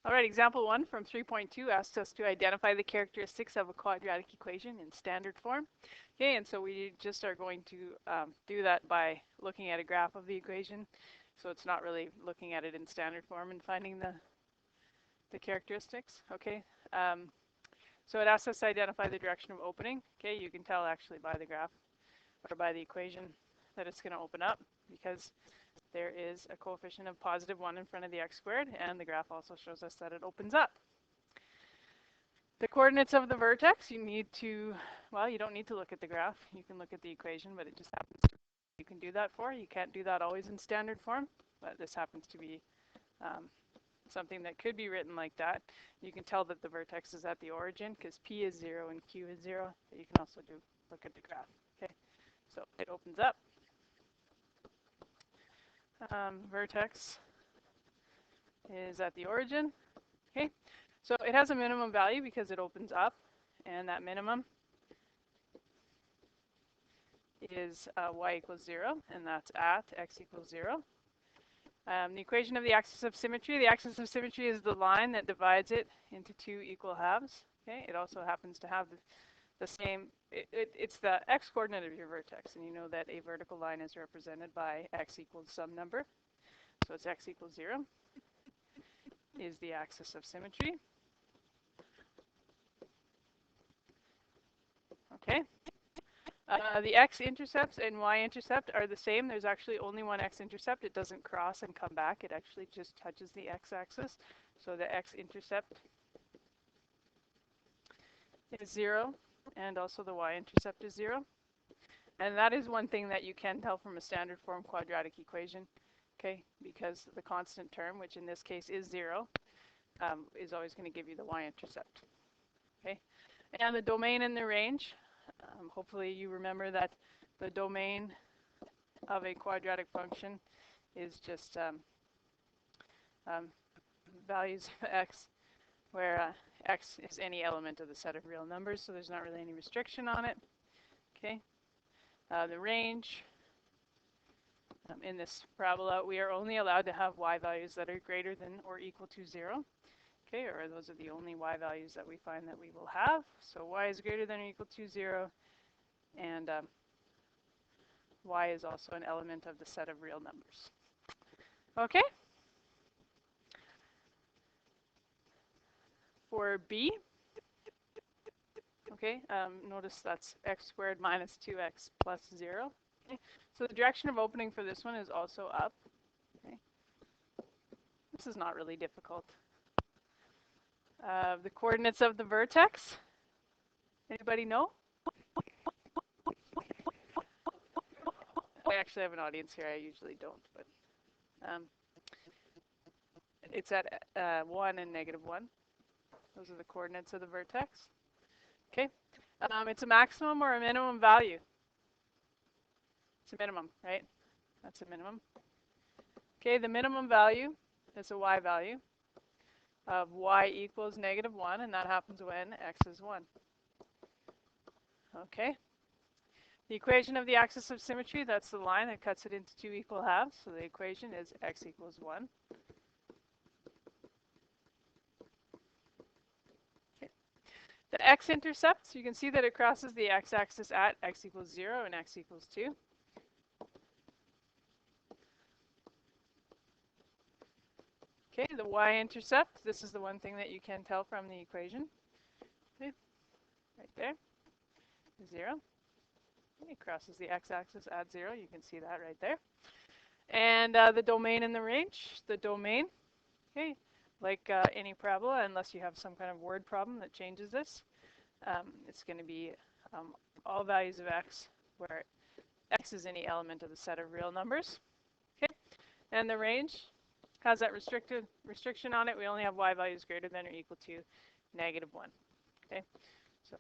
All right, example 1 from 3.2 asks us to identify the characteristics of a quadratic equation in standard form. Okay, and so we just are going to do that by looking at a graph of the equation. So it's not really looking at it in standard form and finding the characteristics. Okay, so it asks us to identify the direction of opening. Okay, you can tell actually by the graph or by the equation that it's going to open up because there is a coefficient of positive 1 in front of the x squared, and the graph also shows us that it opens up. The coordinates of the vertex, you need to, well, you don't need to look at the graph. You can look at the equation, but it just happens to, you can do that for. You can't do that always in standard form, but this happens to be something that could be written like that. You can tell that the vertex is at the origin because P is 0 and Q is 0. But you can also look at the graph. Okay, so it opens up. Vertex is at the origin. Okay, so it has a minimum value because it opens up, and that minimum is y equals 0, and that's at x equals 0. The equation of the axis of symmetry. The axis of symmetry is the line that divides it into two equal halves. Okay, it also happens to have the same, it's the x-coordinate of your vertex, and you know that a vertical line is represented by x equals some number. So it's x equals 0 is the axis of symmetry. Okay. The x-intercepts and y-intercept are the same. There's actually only one x-intercept. It doesn't cross and come back. It actually just touches the x-axis. So the x-intercept is 0, and also the y-intercept is 0. And that is one thing that you can tell from a standard form quadratic equation, okay? Because the constant term, which in this case is 0, is always going to give you the y-intercept, okay? And the domain and the range. Hopefully you remember that the domain of a quadratic function is just values of x, where x is any element of the set of real numbers, so there's not really any restriction on it. Okay. The range in this parabola, we are only allowed to have y values that are greater than or equal to 0. Okay, or those are the only y values that we find that we will have. So y is greater than or equal to 0, and y is also an element of the set of real numbers. Okay? For b, okay, notice that's x squared minus 2x plus 0. Okay? So the direction of opening for this one is also up. Okay? This is not really difficult. The coordinates of the vertex, anybody know? I actually have an audience here. I usually don't, but it's at 1 and -1. Those are the coordinates of the vertex. Okay, it's a maximum or a minimum value. It's a minimum, right? That's a minimum. Okay, the minimum value is a y value of y equals -1, and that happens when x is 1. Okay. The equation of the axis of symmetry, that's the line that cuts it into two equal halves. So the equation is x equals 1. Okay. The x-intercepts, you can see that it crosses the x-axis at x equals 0 and x equals 2. Okay, the y-intercept, this is the one thing that you can tell from the equation. Okay. Right there, 0. It crosses the x-axis at 0. You can see that right there. And the domain and the range. The domain, okay, like any parabola, unless you have some kind of word problem that changes this, it's going to be all values of x where x is any element of the set of real numbers. Okay, and the range has that restriction on it. We only have y values greater than or equal to -1. Okay, so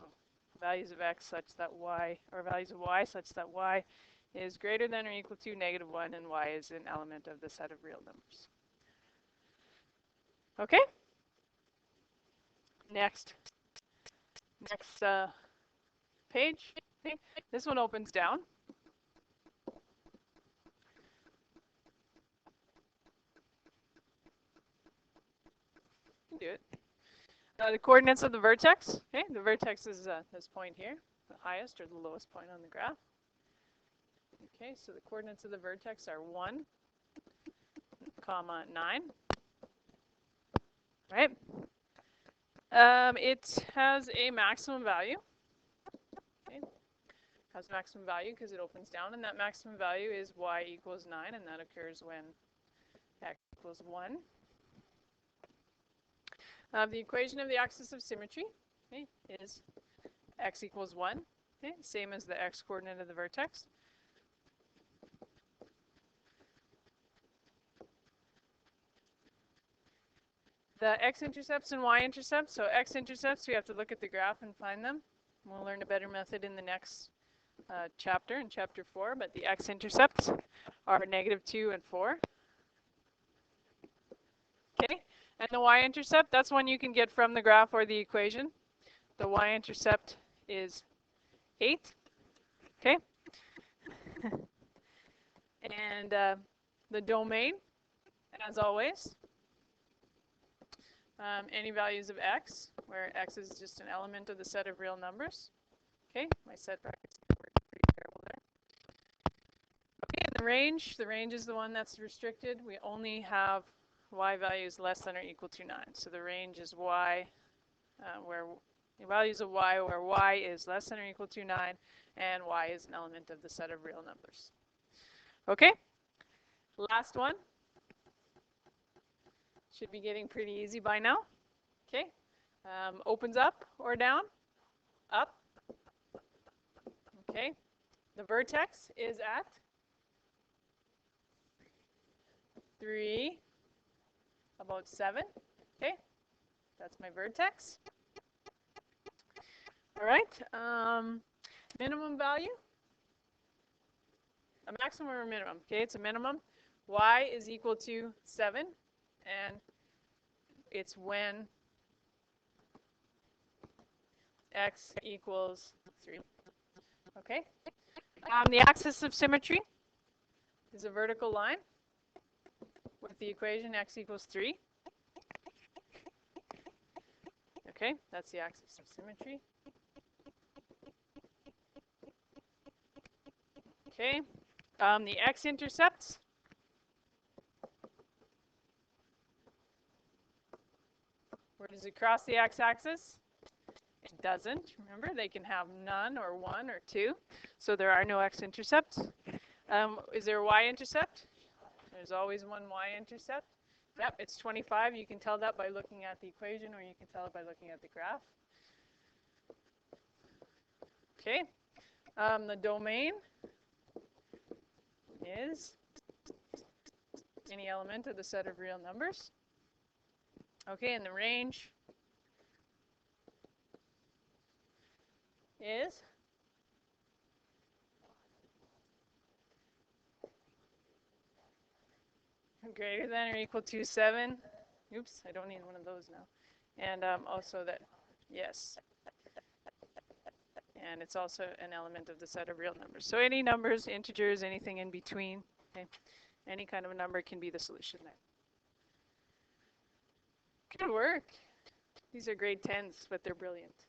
values of x such that y, or values of y such that y is greater than or equal to -1, and y is an element of the set of real numbers. Okay? Next page. Okay. This one opens down. can do it. The coordinates of the vertex. Okay, the vertex is this point here, the highest or the lowest point on the graph. Okay, so the coordinates of the vertex are 1, comma 9. Right? It has a maximum value. Okay, has maximum value because it opens down, and that maximum value is y equals 9, and that occurs when x equals 1. The equation of the axis of symmetry, okay, is x equals 1, okay, same as the x coordinate of the vertex. The x-intercepts and y-intercepts, so x-intercepts, we have to look at the graph and find them. We'll learn a better method in the next chapter, in chapter 4, but the x-intercepts are -2 and 4. Okay, and the y-intercept, that's one you can get from the graph or the equation. The y-intercept is 8. Okay, and the domain, as always, any values of x, where x is just an element of the set of real numbers. Okay, my set brackets are pretty terrible there. Okay, the range is the one that's restricted. We only have y values less than or equal to 9. So the range is y, where the values of y where y is less than or equal to 9, and y is an element of the set of real numbers. Okay, last one. Should be getting pretty easy by now. Okay, opens up or down? Up. Okay, the vertex is at 3, about 7. Okay, that's my vertex. All right, minimum value? A maximum or a minimum? Okay, it's a minimum. Y is equal to 7, and it's when x equals 3. Okay. The axis of symmetry is a vertical line with the equation x equals 3. Okay, that's the axis of symmetry. Okay, the x-intercepts. Where does it cross the x-axis? It doesn't. Remember, they can have none or 1 or 2. So there are no x-intercepts. Is there a y-intercept? There's always one y-intercept. Yep, it's 25. You can tell that by looking at the equation, or you can tell it by looking at the graph. Okay. The domain is any element of the set of real numbers. Okay, and the range is greater than or equal to 7. Oops, I don't need one of those now. And also that, yes. And it's also an element of the set of real numbers. So any numbers, integers, anything in between, okay? Any kind of a number can be the solution there. Good work. These are grade 10s, but they're brilliant.